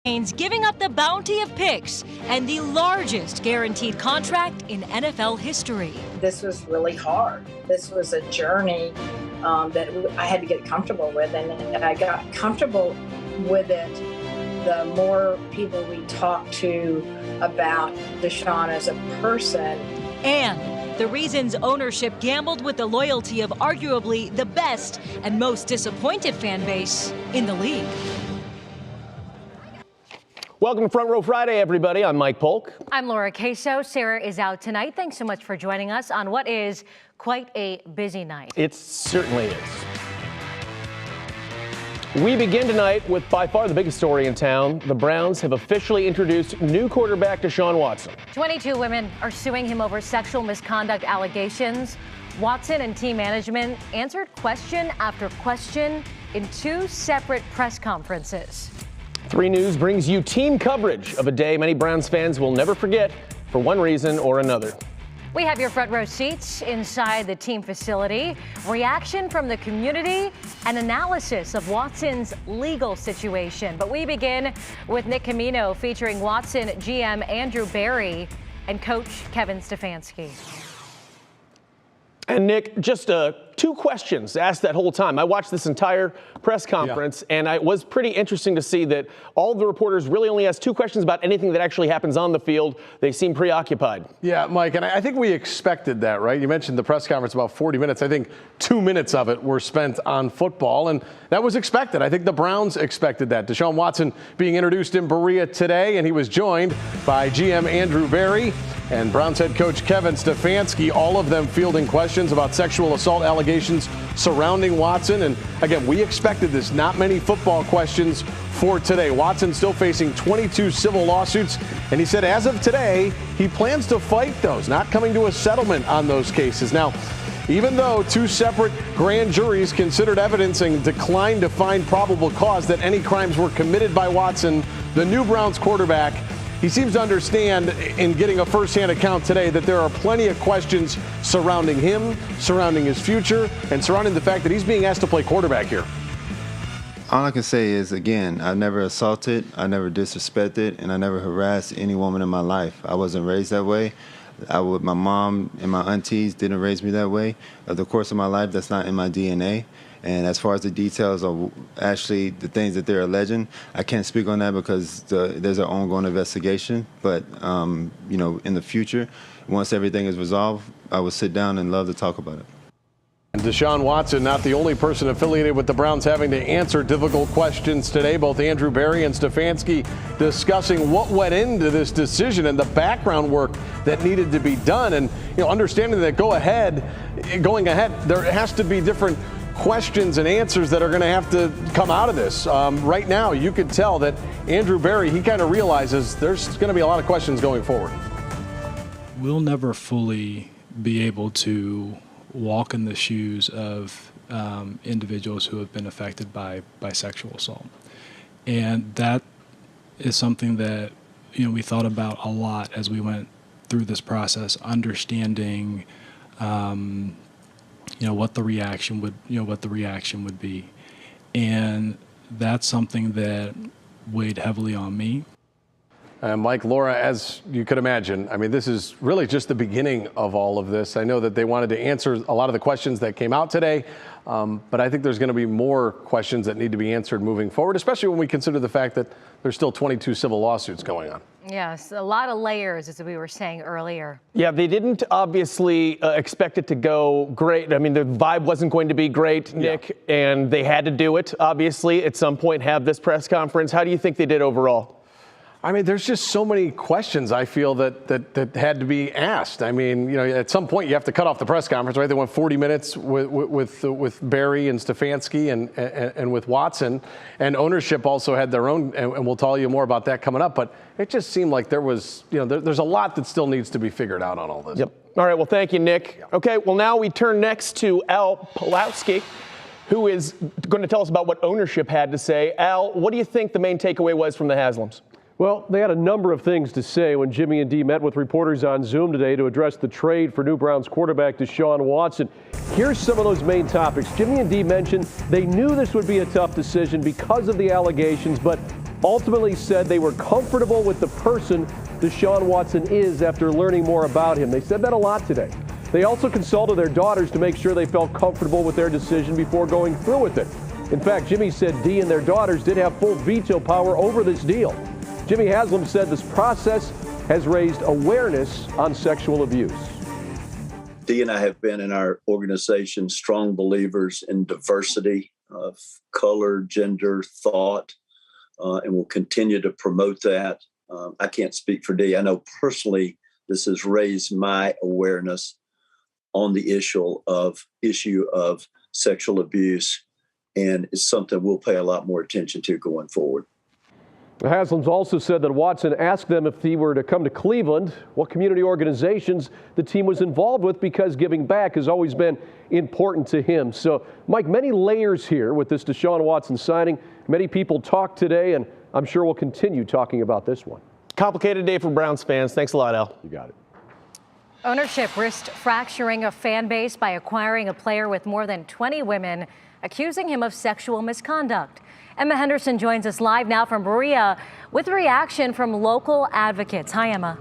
Giving up the bounty of picks and the largest guaranteed contract in NFL history. This was really hard. This was a journey that I had to get comfortable with, and I got comfortable with it the more people we talked to about Deshaun as a person. And the reasons ownership gambled with the loyalty of arguably the best and most disappointed fan base in the league. Welcome to Front Row Friday, everybody. I'm Mike Polk. I'm Laura Caso. Sarah is out tonight. Thanks so much for joining us on what is quite a busy night. It certainly is. We begin tonight with by far the biggest story in town. The Browns have officially introduced new quarterback Deshaun Watson. 22 women are suing him over sexual misconduct allegations. Watson and team management answered question after question in two separate press conferences. 3 News brings you team coverage of a day many Browns fans will never forget for one reason or another. We have your front row seats inside the team facility, reaction from the community, and analysis of Watson's legal situation. But we begin with Nick Camino featuring Watson GM Andrew Berry and coach Kevin Stefanski. And Nick, just 2 questions asked that whole time. I watched this entire press conference, and it was pretty interesting to see that all the reporters really only asked 2 questions about anything that actually happens on the field. They seem preoccupied. Yeah, Mike, and I think we expected that, right? You mentioned the press conference about 40 minutes. I think 2 minutes of it were spent on football, and that was expected. I think the Browns expected that. Deshaun Watson being introduced in Berea today, and he was joined by GM Andrew Berry and Browns head coach Kevin Stefanski, all of them fielding questions about sexual assault allegations surrounding Watson. And again, we expected this. Not many football questions for today. Watson still facing 22 civil lawsuits, and he said as of today, he plans to fight those, not coming to a settlement on those cases. Now, even though 2 separate grand juries considered evidence and declined to find probable cause that any crimes were committed by Watson, the new Browns quarterback, he seems to understand in getting a firsthand account today that there are plenty of questions surrounding him, surrounding his future, and surrounding the fact that he's being asked to play quarterback here. All I can say is, again, I never assaulted, I never disrespected, and I never harassed any woman in my life. I wasn't raised that way. My mom and my aunties didn't raise me that way. Over the course of my life, that's not in my DNA. And as far as the details of actually the things that they're alleging, I can't speak on that because there's an ongoing investigation. But, you know, in the future, once everything is resolved, I will sit down and love to talk about it. And Deshaun Watson, not the only person affiliated with the Browns having to answer difficult questions today. Both Andrew Berry and Stefanski discussing what went into this decision and the background work that needed to be done. And, you know, understanding that going ahead, there has to be different questions and answers that are going to have to come out of this. Right now, you could tell that Andrew Berry, he kind of realizes there's going to be a lot of questions going forward. We'll never fully be able to walk in the shoes of individuals who have been affected by sexual assault. And that is something that, you know, we thought about a lot as we went through this process, understanding what the reaction would be. And that's something that weighed heavily on me. Mike, Laura, as you could imagine, I mean, this is really just the beginning of all of this. I know that they wanted to answer a lot of the questions that came out today, but I think there's going to be more questions that need to be answered moving forward, especially when we consider the fact that there's still 22 civil lawsuits going on. Yes, a lot of layers, as we were saying earlier. Yeah, they didn't obviously expect it to go great. I mean, the vibe wasn't going to be great, Nick, and they had to do it, obviously, at some point, have this press conference. How do you think they did overall? I mean, there's just so many questions I feel that had to be asked. I mean, you know, at some point you have to cut off the press conference, right? They went 40 minutes with Berry and Stefanski and with Watson, and ownership also had their own, and we'll tell you more about that coming up. But it just seemed like there was, you know, there's a lot that still needs to be figured out on all this. Yep. All right. Well, thank you, Nick. Okay. Well, now we turn next to Al Pawlowski, who is going to tell us about what ownership had to say. Al, what do you think the main takeaway was from the Haslams? Well, they had a number of things to say when Jimmy and Dee met with reporters on Zoom today to address the trade for new Browns quarterback Deshaun Watson. Here's some of those main topics. Jimmy and Dee mentioned they knew this would be a tough decision because of the allegations, but ultimately said they were comfortable with the person Deshaun Watson is after learning more about him. They said that a lot today. They also consulted their daughters to make sure they felt comfortable with their decision before going through with it. In fact, Jimmy said Dee and their daughters did have full veto power over this deal. Jimmy Haslam said this process has raised awareness on sexual abuse. Dee and I have been in our organization strong believers in diversity of color, gender, thought, and will continue to promote that. I can't speak for Dee. I know personally this has raised my awareness on the issue of sexual abuse, and it's something we'll pay a lot more attention to going forward. Haslam's also said that Watson asked them if he were to come to Cleveland, what community organizations the team was involved with, because giving back has always been important to him. So, Mike, many layers here with this Deshaun Watson signing. Many people talked today, and I'm sure we'll continue talking about this one. Complicated day for Browns fans. Thanks a lot, Al. You got it. Ownership risked fracturing a fan base by acquiring a player with more than 20 women, accusing him of sexual misconduct. Emma Henderson joins us live now from Berea with a reaction from local advocates. Hi, Emma.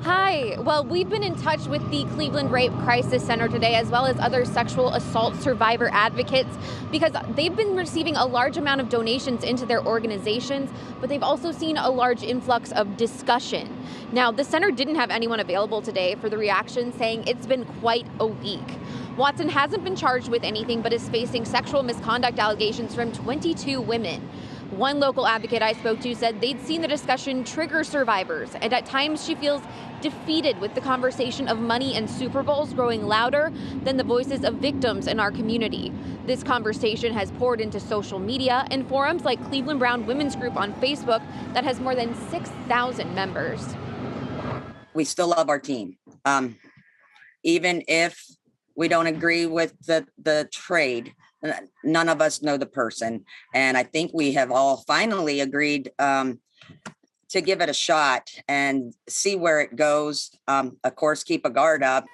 Hi. Well, we've been in touch with the Cleveland Rape Crisis Center today, as well as other sexual assault survivor advocates, because they've been receiving a large amount of donations into their organizations, but they've also seen a large influx of discussion. Now, the center didn't have anyone available today for the reaction, saying it's been quite a week. Watson hasn't been charged with anything, but is facing sexual misconduct allegations from 22 women. One local advocate I spoke to said they'd seen the discussion trigger survivors, and at times she feels defeated with the conversation of money and Super Bowls growing louder than the voices of victims in our community. This conversation has poured into social media and forums like Cleveland Brown Women's Group on Facebook that has more than 6,000 members. We still love our team. Even if we don't agree with the trade, none of us know the person. And I think we have all finally agreed to give it a shot and see where it goes. Of course, keep a guard up.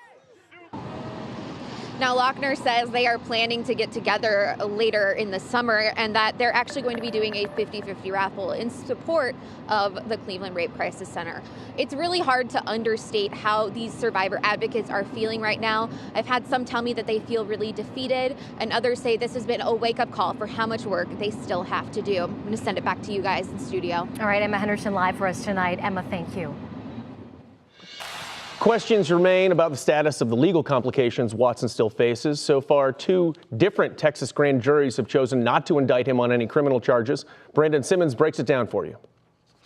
Now, Lochner says they are planning to get together later in the summer and that they're actually going to be doing a 50-50 raffle in support of the Cleveland Rape Crisis Center. It's really hard to understate how these survivor advocates are feeling right now. I've had some tell me that they feel really defeated, and others say this has been a wake-up call for how much work they still have to do. I'm going to send it back to you guys in studio. All right, Emma Henderson live for us tonight. Emma, thank you. Questions remain about the status of the legal complications Watson still faces. So far, 2 different Texas grand juries have chosen not to indict him on any criminal charges. Brandon Simmons breaks it down for you.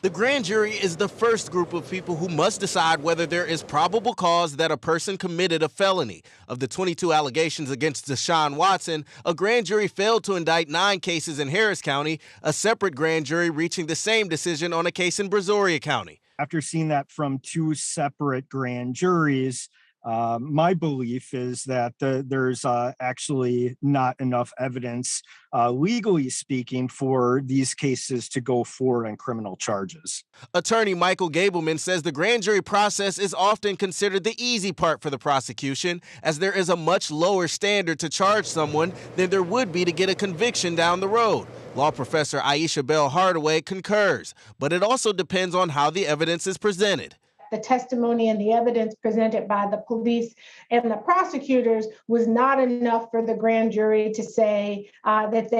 The grand jury is the first group of people who must decide whether there is probable cause that a person committed a felony. Of the 22 allegations against Deshaun Watson, a grand jury failed to indict 9 cases in Harris County, a separate grand jury reaching the same decision on a case in Brazoria County. After seeing that from 2 separate grand juries, my belief is that there's actually not enough evidence, legally speaking, for these cases to go forward on criminal charges. Attorney Michael Gableman says the grand jury process is often considered the easy part for the prosecution, as there is a much lower standard to charge someone than there would be to get a conviction down the road. Law professor Aisha Bell Hardaway concurs, but it also depends on how the evidence is presented. The testimony and the evidence presented by the police and the prosecutors was not enough for the grand jury to say that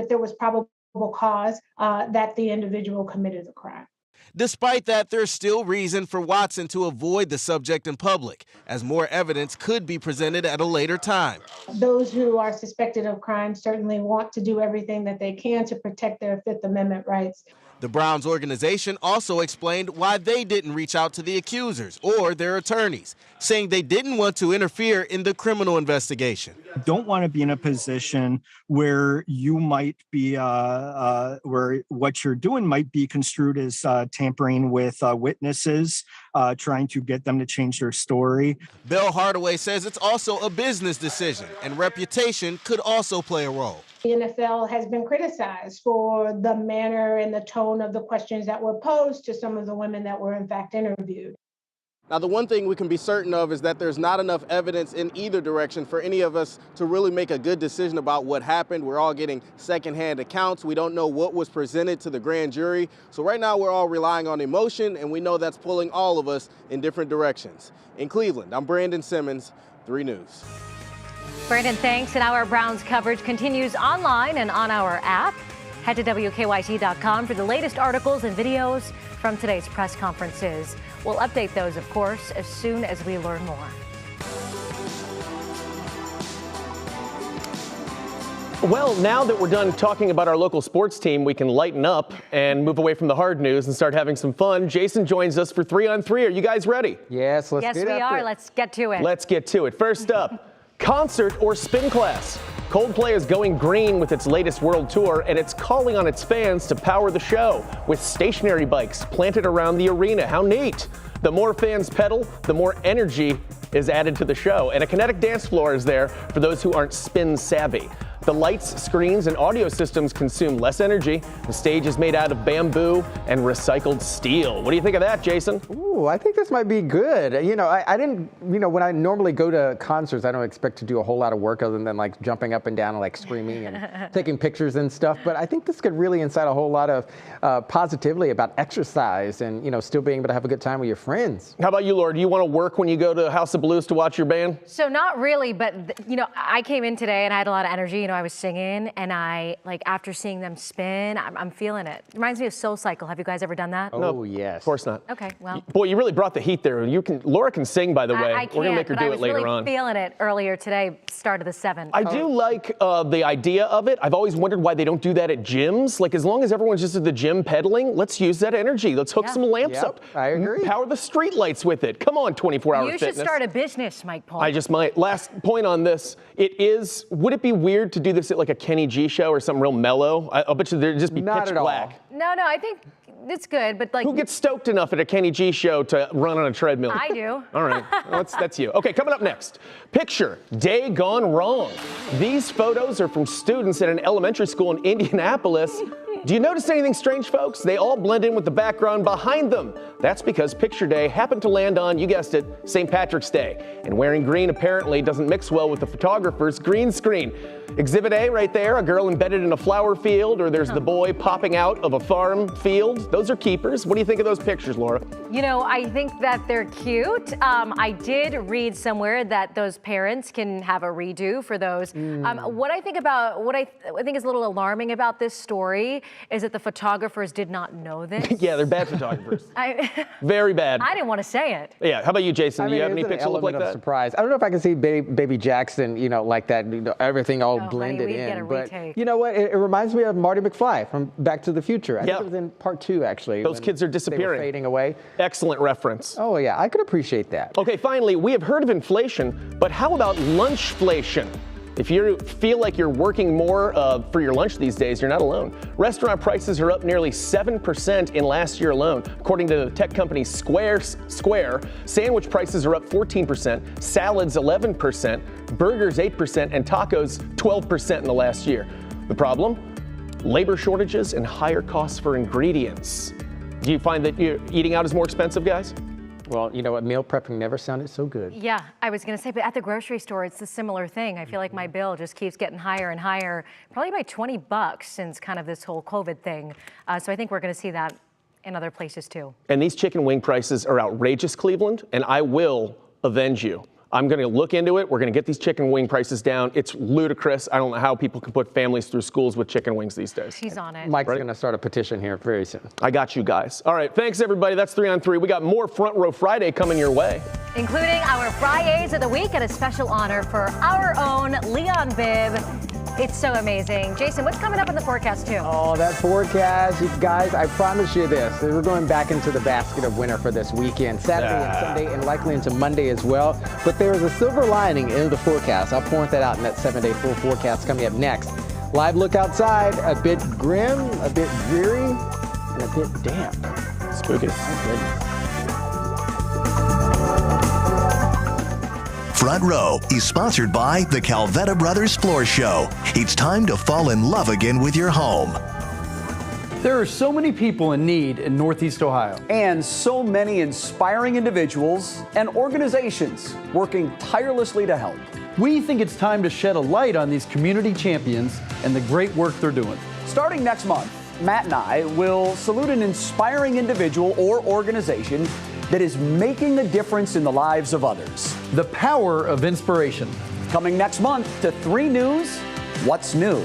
there was probable cause that the individual committed a crime. Despite that, there's still reason for Watson to avoid the subject in public, as more evidence could be presented at a later time. Those who are suspected of crime certainly want to do everything that they can to protect their Fifth Amendment rights. The Browns organization also explained why they didn't reach out to the accusers or their attorneys, saying they didn't want to interfere in the criminal investigation. Don't want to be in a position where you might be, where what you're doing might be construed as tampering with witnesses, trying to get them to change their story. Bell Hardaway says it's also a business decision, and reputation could also play a role. The NFL has been criticized for the manner and the tone of the questions that were posed to some of the women that were in fact interviewed. Now, the one thing we can be certain of is that there's not enough evidence in either direction for any of us to really make a good decision about what happened. We're all getting secondhand accounts. We don't know what was presented to the grand jury. So right now we're all relying on emotion, and we know that's pulling all of us in different directions. In Cleveland, I'm Brandon Simmons, 3 News. Brandon, thanks. And our Browns coverage continues online and on our app. Head to WKYT.com for the latest articles and videos from today's press conferences. We'll update those, of course, as soon as we learn more. Well, now that we're done talking about our local sports team, we can lighten up and move away from the hard news and start having some fun. Jason joins us for 3 on 3. Are you guys ready? Yes, let's get after it. Yes, we are. Let's get to it. Let's get to it. First up, concert or spin class. Coldplay is going green with its latest world tour, and it's calling on its fans to power the show with stationary bikes planted around the arena. How neat! The more fans pedal, the more energy is added to the show, and a kinetic dance floor is there for those who aren't spin savvy. The lights, screens, and audio systems consume less energy. The stage is made out of bamboo and recycled steel. What do you think of that, Jason? Ooh, I think this might be good. You know, I didn't, when I normally go to concerts, I don't expect to do a whole lot of work other than like jumping up and down and like screaming and taking pictures and stuff. But I think this could really incite a whole lot of positivity about exercise and, still being able to have a good time with your friends. How about you, Laura? Do you want to work when you go to House of Blues to watch your band? So not really, but I came in today and I had a lot of energy. I was singing, and after seeing them spin, I'm feeling it. It reminds me of Soul Cycle. Have you guys ever done that? Oh, no, yes. Of course not. Okay, well. Boy, you really brought the heat there. Laura can sing, by the way. I can't, we're going to make her do it later on. I was really feeling it earlier today, start of the 7th. I do like the idea of it. I've always wondered why they don't do that at gyms. Like, as long as everyone's just at the gym pedaling, let's use that energy. Let's hook some lamps up. I agree. Power the street lights with it. Come on, 24-hour fitness. You should start a business, Mike Polk. I just might. Last point on this. Would it be weird to do this at like a Kenny G show or something real mellow? I'll bet you there'd just be Not pitch at all. black. No, I think it's good, but like. Who gets stoked enough at a Kenny G show to run on a treadmill? I do. All right, well, that's you. Okay, coming up next, picture day gone wrong. These photos are from students at an elementary school in Indianapolis. Do you notice anything strange, folks? They all blend in with the background behind them. That's because picture day happened to land on, you guessed it, St. Patrick's Day. And wearing green apparently doesn't mix well with the photographer's green screen. Exhibit A right there, a girl embedded in a flower field, or there's the boy popping out of a farm field. Those are keepers. What do you think of those pictures, Laura? I think that they're cute. I did read somewhere that those parents can have a redo for those. What I think is a little alarming about this story is that the photographers did not know this. Yeah, they're bad photographers. Very bad. I didn't want to say it. Yeah, how about you, Jason? Do you have any pictures pictures look like that? Surprise. I don't know if I can see baby Jackson, like that, everything all blended honey, in. Get a but retake. You know what? It reminds me of Marty McFly from Back to the Future. I think it was in part 2, actually. Those kids are disappearing. They were fading away. Excellent reference. Oh, yeah, I could appreciate that. Okay, finally, we have heard of inflation, but how about lunchflation? If you feel like you're working more for your lunch these days, you're not alone. Restaurant prices are up nearly 7% in last year alone. According to the tech company Square, sandwich prices are up 14%, salads 11%, burgers 8%, and tacos 12% in the last year. The problem? Labor shortages and higher costs for ingredients. Do you find that eating out is more expensive, guys? Well, you know what? Meal prepping never sounded so good. Yeah, I was going to say, but at the grocery store, it's a similar thing. I feel like my bill just keeps getting higher and higher, probably by $20 since kind of this whole COVID thing. So I think we're going to see that in other places too. And these chicken wing prices are outrageous, Cleveland, and I will avenge you. I'm going to look into it. We're going to get these chicken wing prices down. It's ludicrous. I don't know how people can put families through schools with chicken wings these days. She's on it. Mike's going to start a petition here very soon. I got you guys. All right. Thanks, everybody. That's 3 on 3. We got more Front Row Friday coming your way, including our Fridays of the week and a special honor for our own Leon Bibb. It's so amazing. Jason, what's coming up in the forecast, too? Oh, that forecast, you guys, I promise you this. We're going back into the basket of winter for this weekend, Saturday and Sunday, and likely into Monday as well. But there is a silver lining in the forecast. I'll point that out in that 7-day full forecast coming up next. Live look outside, a bit grim, a bit dreary, and a bit damp. Spooky. My goodness. Front Row is sponsored by the Calvetta Brothers Floor Show. It's time to fall in love again with your home. There are so many people in need in Northeast Ohio. And so many inspiring individuals and organizations working tirelessly to help. We think it's time to shed a light on these community champions and the great work they're doing. Starting next month, Matt and I will salute an inspiring individual or organization that is making a difference in the lives of others. The power of inspiration. Coming next month to 3 News, What's New?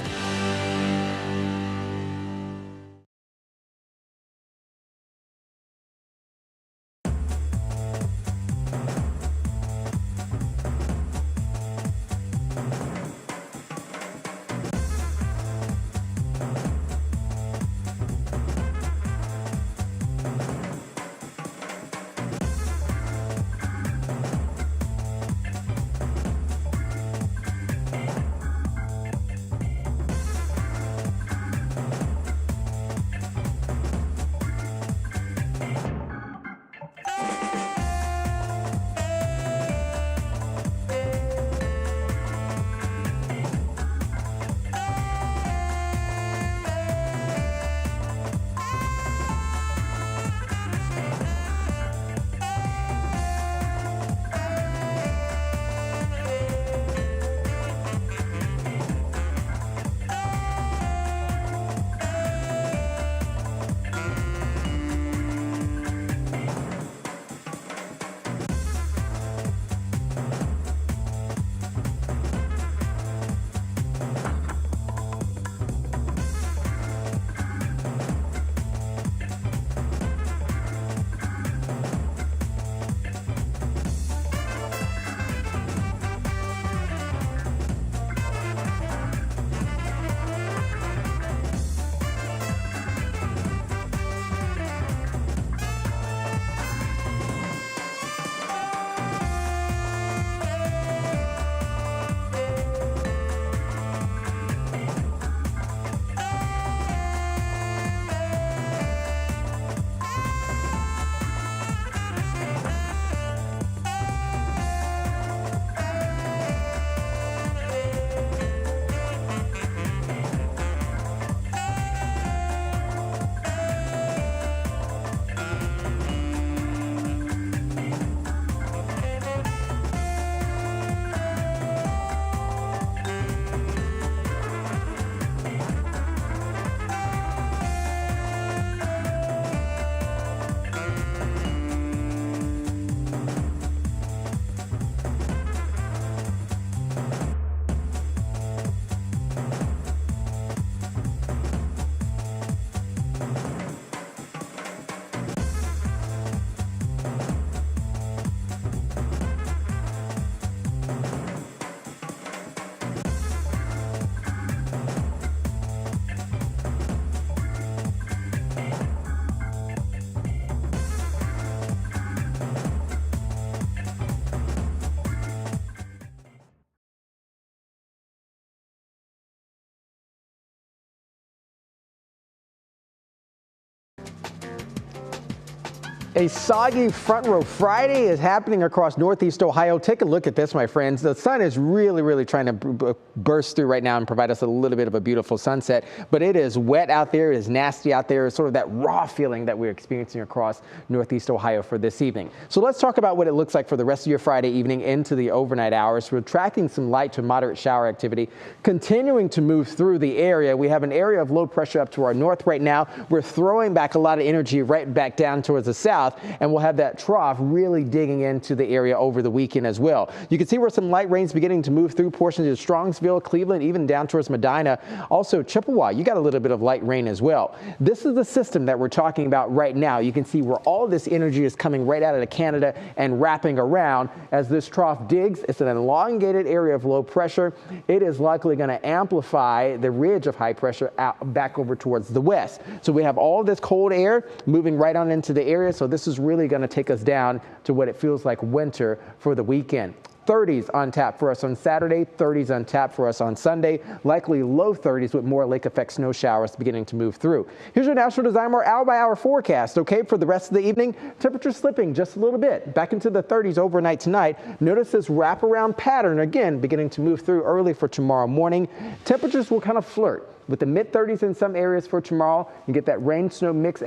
A soggy front row Friday is happening across Northeast Ohio. Take a look at this, my friends. The sun is really trying to burst through right now and provide us a little bit of a beautiful sunset. But it is wet out there. It is nasty out there. It's sort of that raw feeling that we're experiencing across Northeast Ohio for this evening. So let's talk about what it looks like for the rest of your Friday evening into the overnight hours. We're tracking some light to moderate shower activity continuing to move through the area. We have an area of low pressure up to our north right now. We're throwing back a lot of energy right back down towards the south. And we'll have that trough really digging into the area over the weekend as well. You can see where some light rain's beginning to move through portions of Strongsville, Cleveland, even down towards Medina. Also Chippewa, you got a little bit of light rain as well. This is the system that we're talking about right now. You can see where all of this energy is coming right out of Canada and wrapping around as this trough digs. It's an elongated area of low pressure. It is likely going to amplify the ridge of high pressure out back over towards the west. So we have all this cold air moving right on into the area. So this is really going to take us down to what it feels like winter for the weekend. 30s on tap for us on Saturday, 30s on tap for us on Sunday, likely low 30s with more lake effect snow showers beginning to move through. Here's your National Designer hour by hour forecast. Okay, for the rest of the evening, temperature slipping just a little bit back into the 30s overnight tonight. Notice this wraparound pattern again beginning to move through early for tomorrow morning. Temperatures will kind of flirt with the mid-30s in some areas for tomorrow. You get that rain-snow mix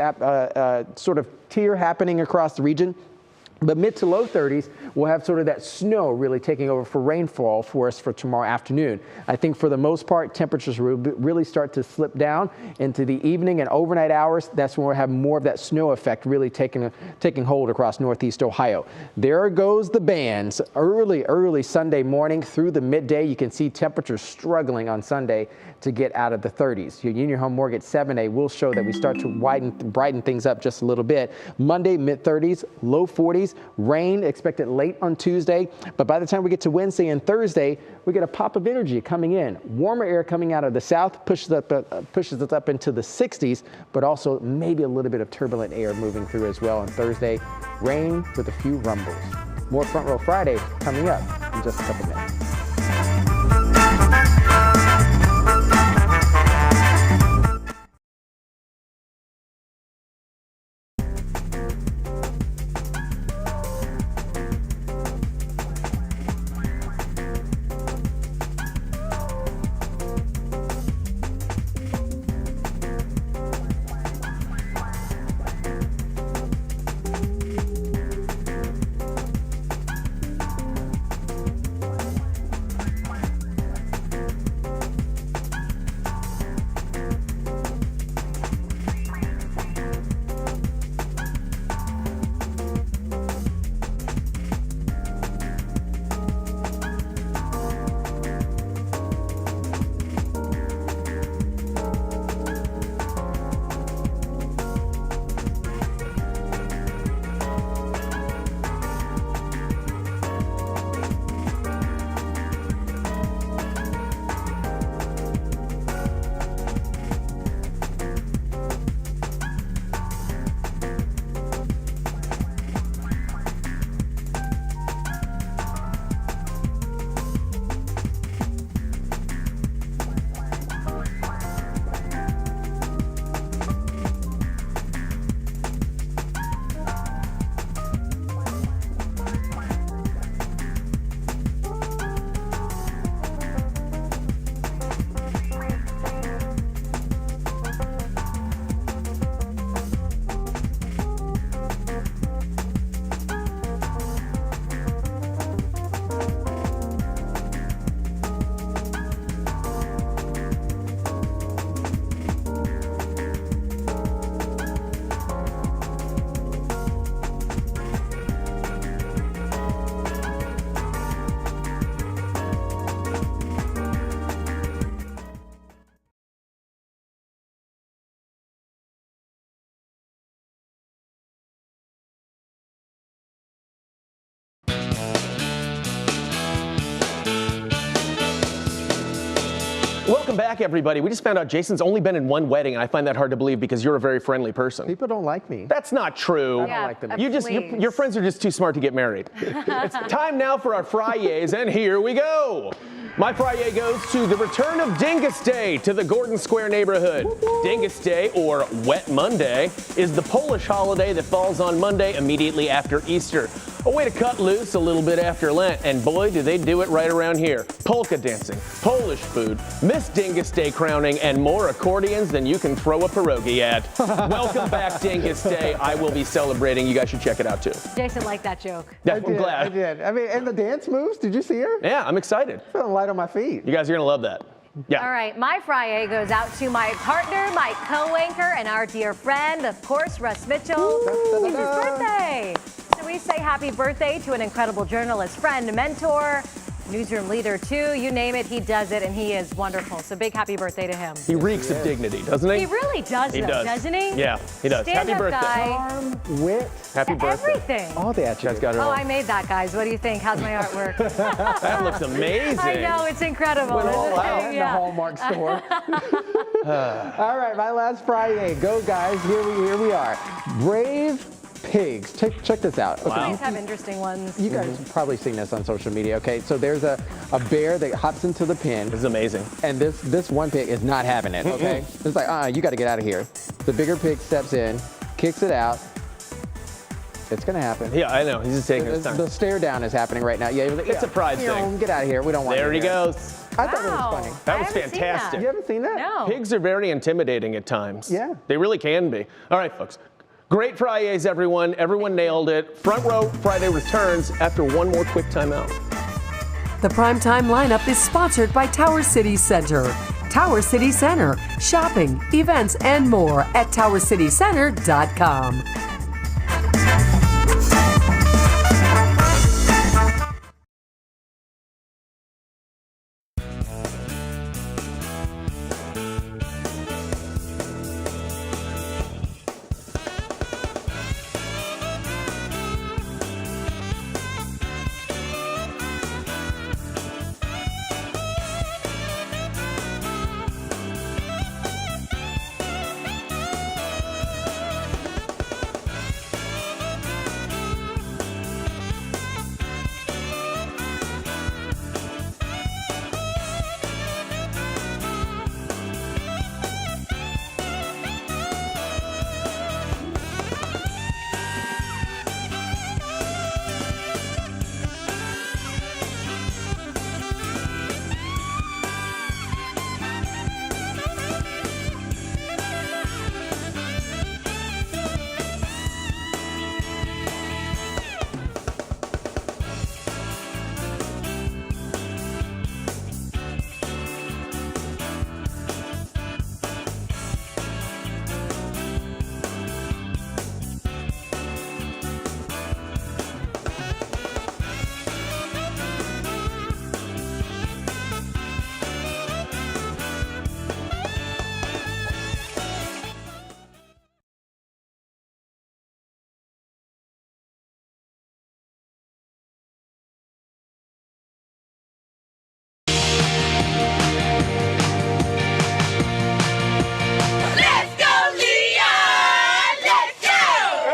sort of tier happening across the region. But mid to low 30s, we'll have sort of that snow really taking over for rainfall for us for tomorrow afternoon. I think for the most part, temperatures will really start to slip down into the evening and overnight hours. That's when we'll have more of that snow effect really taking hold across Northeast Ohio. There goes the bands. Early Sunday morning through the midday, you can see temperatures struggling on Sunday to get out of the 30s. Your Union Home Mortgage 7A will show that we start to brighten things up just a little bit. Monday, mid-30s, low 40s. Rain expected late on Tuesday, but by the time we get to Wednesday and Thursday, we get a pop of energy coming in. Warmer air coming out of the south pushes us up into the 60s, but also maybe a little bit of turbulent air moving through as well on Thursday. Rain with a few rumbles. More Front Row Friday coming up in just a couple minutes. Welcome back, everybody. We just found out Jason's only been in one wedding, and I find that hard to believe because you're a very friendly person. People don't like me. That's not true. I don't like them. Your friends are just too smart to get married. It's time now for our Fridays, and here we go. My Friday goes to the return of Dingus Day to the Gordon Square neighborhood. Dingus Day, or Wet Monday, is the Polish holiday that falls on Monday immediately after Easter. A way to cut loose a little bit after Lent, and boy, do they do it right around here. Polka dancing, Polish food, Miss Dingus Day crowning, and more accordions than you can throw a pierogi at. Welcome back, Dingus Day. I will be celebrating. You guys should check it out, too. Jason liked that joke. Yeah, I'm glad. I did. I mean, and the dance moves, did you see her? Yeah, I'm excited. Feeling light on my feet. You guys are going to love that. Yeah. All right, my Friday goes out to my partner, my co-anchor, and our dear friend, of course, Russ Mitchell. It's his birthday. So we say happy birthday to an incredible journalist, friend, mentor, newsroom leader too, you name it, he does it, and he is wonderful. So big happy birthday to him. He reeks of dignity, doesn't he? He really does, doesn't he? Yeah, he does. Happy birthday. Guy. Wit. Happy birthday. Everything. All the attributes. Got it all. Oh, I made that, guys. What do you think? How's my artwork? That looks amazing. I know, it's incredible. Went all out in the Hallmark store. All right, my last Friday. Go, guys. Here we are. Brave pigs. Check this out. Okay. Wow. Pigs have interesting ones. You guys have probably seen this on social media. Okay, so there's a bear that hops into the pen. This is amazing. And this one pig is not having it. Okay, it's like, you got to get out of here. The bigger pig steps in, kicks it out. It's gonna happen. Yeah, I know. He's just taking his time. The stare down is happening right now. Yeah, it's a pride thing. Get out of here. We don't want. There he goes. I thought it was funny. That was fantastic. You haven't seen that? No. Pigs are very intimidating at times. Yeah. They really can be. All right, folks. Great Fridays, everyone. Everyone nailed it. Front Row Friday returns after one more quick timeout. The primetime lineup is sponsored by Tower City Center. Tower City Center. Shopping, events, and more at towercitycenter.com.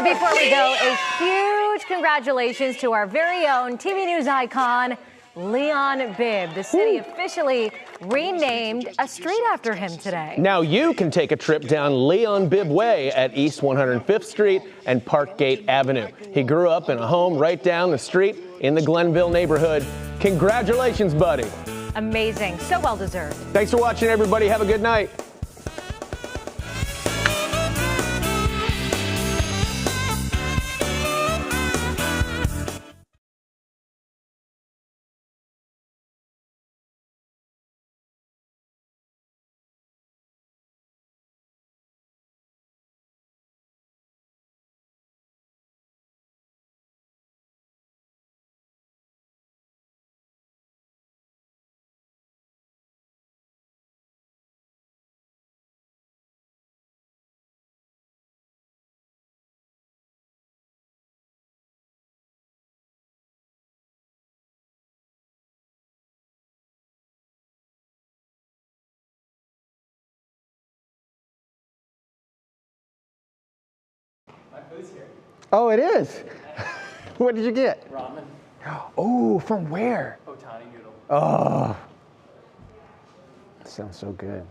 Before we go, a huge congratulations to our very own TV news icon, Leon Bibb. The city officially renamed a street after him today. Now you can take a trip down Leon Bibb Way at East 105th Street and Parkgate Avenue. He grew up in a home right down the street in the Glenville neighborhood. Congratulations, buddy. Amazing. So well deserved. Thanks for watching, everybody. Have a good night. Oh, it is. What did you get? Ramen. Oh, from where? Otani noodle. Oh, sounds so good.